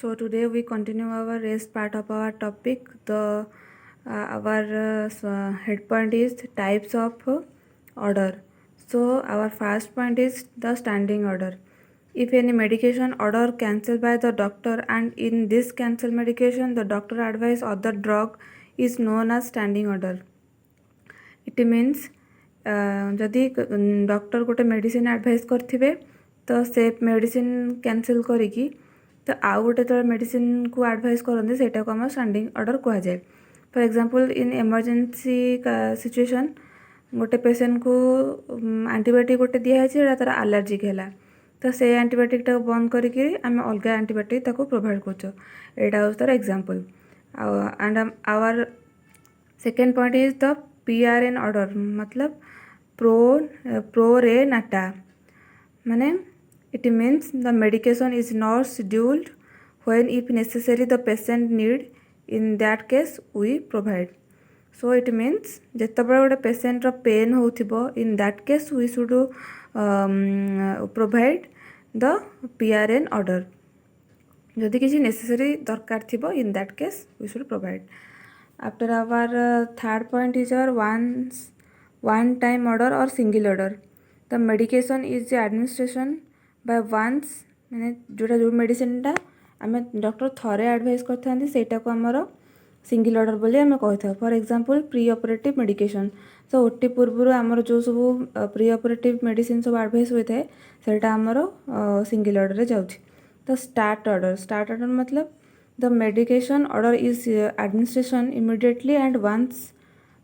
So today we continue our rest part of our topic. Our head point is types of order. So our first point is the standing order. If any medication order cancelled by the doctor and in this cancelled medication the doctor advise other drug is known as standing order. It means जदि doctor गोटे medicine advice करथिबे तो से medicine cancel करिकी तो आउ गोटे जो medicine को एडवाइस करते सेटा को हम स्टैंडिंग ऑर्डर कह जाए. For example in emergency situation गोटे पेशेंट को एंटीबायोटिक गोटे दिखाई तार एलर्जिक है तो से एंटीबायोटिक टा बंद करके आम अलग एंटीबायोटिक ताको प्रोवाइड कर. यहाँ हूँ तार example. And our second point is the PRN order मतलब प्रो रे नाटा माने it means the medication is not scheduled when if necessary the patient need, in that case we provide. So it means जेतेबेले गोटे पेशेंट रो pain होथिबो in that case we should provide the PRN order. जदि किसी necessary दरकार थिबो in that case we should provide. After our third point is our one time order or single order. The medication is the administration by once माने जोटा जो मेडिसिनटा आम doctor थरे advice करते सेटा को आमर सिंगल ऑर्डर बोली आम कही. For example pre operative medication तो ओटी पूर्व आमर जो सब प्री ऑपरेटिव मेडिसिन सब एडवाइस होता है सेटा आमर सिंगल ऑर्डर रे जाउछि. तो स्टार्ट ऑर्डर मतलब the medication order is administration immediately and once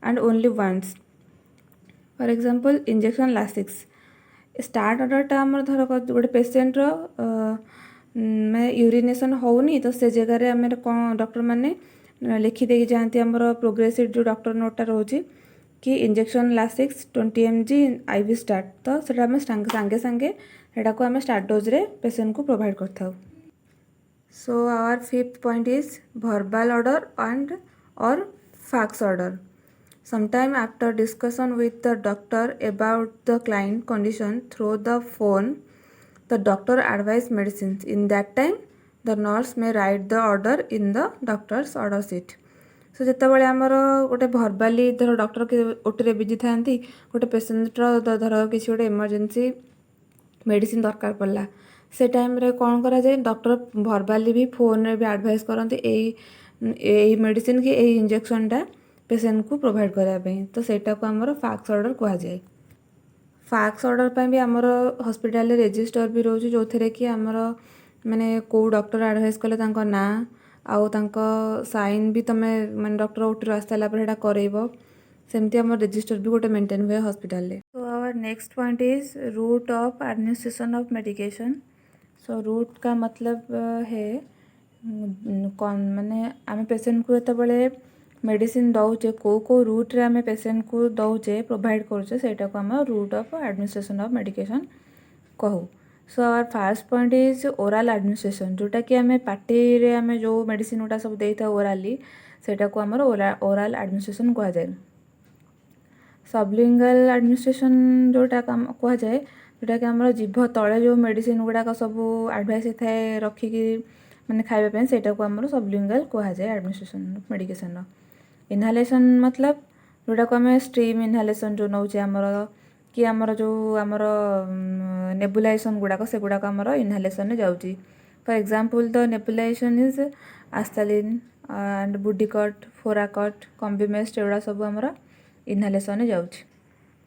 and only once. For example injection Lasix start ऑर्डरटा आम धर गोटे पेसेंट मैं यूरिनेशन होनी तो से जगह आम कौन डॉक्टर मैंने लिखिदे जाती आम प्रोग्रेसिव जो डॉक्टर नोटा रोचे कि injection Lasix 20 mg IV start तो सेटा आम सांगे सांगे सेटा को आम स्टार्ट डोज रे पेसेंट को provide करथाउ. So our fifth point is verbal order and or fax order. Sometime after discussion with the doctor about the client condition through the phone, the doctor advise medicines. In that time, the nurse may write the order in the doctor's order sheet. So ଯେତେବେଳେ ଆମର ଗୋଟେ ଭର୍ବାଲି ଧର doctor ଓଟିରେ busy ଥାନ୍ତି ଗୋଟେ ପେସେଣ୍ଟର ଧର କିଛି ଗୋଟେ emergency medicine ଦରକାର ପଡ଼ିଲା से टाइम रे कौन करा जाए डॉक्टर भर्बाली भी फोन रे भी एडवाइस करते यही मेडिसिन कि यही इंजेक्शनटा पेशेंट को प्रोवाइड कराया तो सेटा को आमर फैक्स ऑर्डर कह जाए. फैक्स ऑर्डर पर भी आमर हॉस्पिटल रजिस्टर भी रोचे जो थे कि आमर माने को डॉक्टर एडवाइस कले तांको ना आउ तांको साइन भी तमे माने डॉक्टर ओटी आस सारा पर करइबो सेमती आम रजिस्टर भी गोटे मेंटेन हुए हॉस्पिटल रे. So our next point is route of administration of medication. So route का मतलब है कौन माने आम पेशेंट को जो मेडिसिन दौचे को रूट रे आम पेशेंट को दौचे प्रोवाइड करुचे सेटा को आम route of administration of medication कहू. So our first point is oral administration जोटा कि आम पार्टी रे आम जो मेडिसिन गुटा सब देता ओराली सेटा को आमर ओराल एडमिनिस्ट्रेशन कह जाए. सबलिंगल एडमिनिस्ट्रेशन जोटा कह जाए जोटा कि आम जीभ तले जो मेडिसिन गुड़ाक सब एडवाइस होता है रखिकी मैंने खाइबा सेटा को आम सबलिंगल कह जाए एडमिनिस्ट्रेशन मेडिकेशन. इनहालेशन मतलब जोटा को आम स्ट्रीम इनहालेशन जो नौचे आमर कि आमर जो आमर नेबुलाइजेशन गुड़ाक से गुड़ाक आमर इनहालेशन जाऊँगी. For example the nebulization is Asthalin and Budecort Foracort Combimist एगुड़ा सब आमर इनहालेशन जाऊँगी.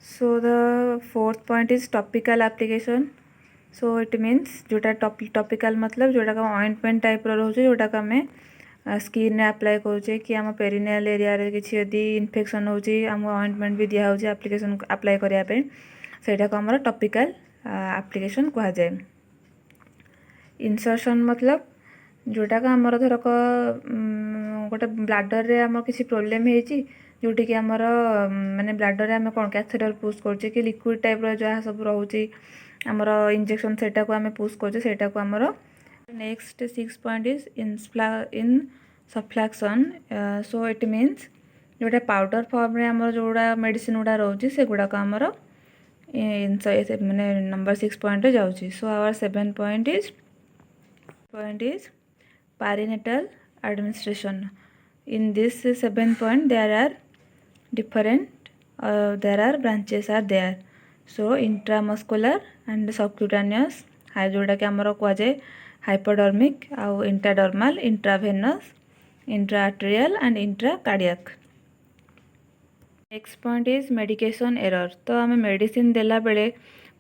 So the fourth point is topical application. So it means जोटा topical मतलब जोटा का ऑइंटमेंट टाइप रोचे जोटा का आम स्किन रे अप्लाई करुचे कि आम पेरिनियल एरिया रे किसी यदि इन्फेक्शन होची आम ऑइंटमेंट भी दिया होची एप्लिकेशन अप्लाई करिया पे सेटा को हमर टॉपिकल एप्लिकेशन कहा जाए. इंसर्शन मतलब जोटा का हमर धरक गोटे ब्लाडर रे आम किसी प्रोब्लेम हेची जोटी कि आमर माने ब्लाडर रे आम कौन कैथेटर पुश करछे कि लिक्विड टाइप रो जहाँ सब रोचे आमर इंजेक्शन सेटा को आम पुश करछे सेटा को आमर. Next 6 point is insufflation. So it means जोटा पाउडर फॉर्म रे आमर जोड़ा मेडिसिन गुड़ा रोचे से गुड़ाक आमर माने नंबर 6 पॉइंट रे जाउची. So our 7 point is perinatal administration. In this 7 point there are different there are branches are there. So intramuscular and subcutaneous जोटा कि आमर कहुए हाइपोडर्मिक आउ intradermal intravenous intraarterial and intracardiac. Next point is medication error. तो आम medicine देला बेले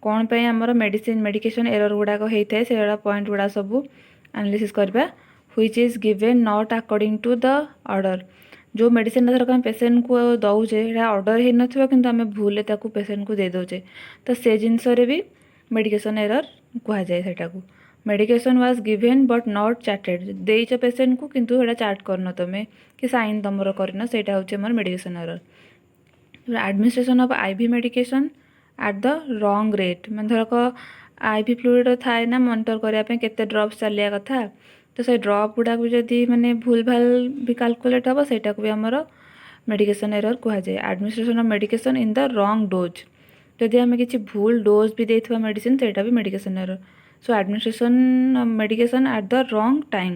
कौन पे आमर मेडिकेशन एरर गुड़ाक होता है से पॉइंट गुड़ा सब एनालिसिस करबा. Which is given not according to the order. जो मेडिसिन धरक आम पेसेंट को दौचे ऑर्डर हो न कि आम भूल पेसेंट को दे दौचे तो से जिनस भी मेडिकेशन एरर कह जाए. सेटा medication was given but not charted. देच पेसेंट को किंतु सेटा चार्ट करन तुम कि साइन तुम करन सेटा होचे हमर medication error. Administration of IV medication at the wrong rate. मैं धरक आईवी फ्लूइड थाए ना मॉनिटर करने केते ड्रॉप्स चलिया कथा तो से ड्रॉप गुड़ा भी जदि माने भूल भाल भी कैलकुलेट हम सेटा को भी आमर मेडिकेशन एरर कह जाए. Administration of medication in the wrong dose. जदि आम किसी भूल डोज भी देथिबा मेडिसिन सेटा भी medication error. So administration medication at the wrong time.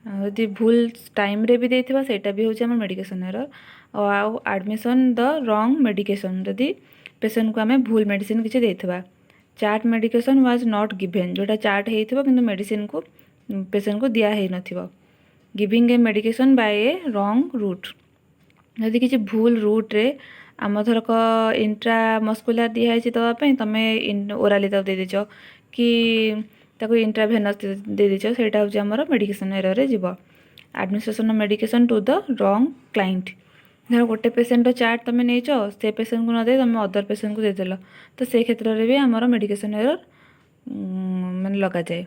यदि भूल टाइम रे भी देथिबा सेटा भी होचे हमर मेडिकेशन एरर. और एडमिशन द रॉन्ग मेडिकेशन जदि पेसेंट को आम भूल मेडिसिन किसी देथिबा. Chart medication was not given. जोटा चार्ट होइथिबा किंतु मेडिसिन को पेसेंट को दिया है नथिबा. Giving a medication by a wrong route. जदि किसी भूल रूट रे आम धरक इंट्रामस्कुलार दिखाई दवापाई तुम ओराली तक दे देच कि इंट्राभेनस दे देच सेटा हूँ आमर मेडिकेशन एरर रे जीव. Administration of medication to the wrong client. धर गोटे पेसेंट चार्ट तुम नहीं से पेसेंट को नदे तुम अदर पेसेंट को देदेल तो से क्षेत्र में भी आमर मेडिकेशन एरर माने लगा जाए.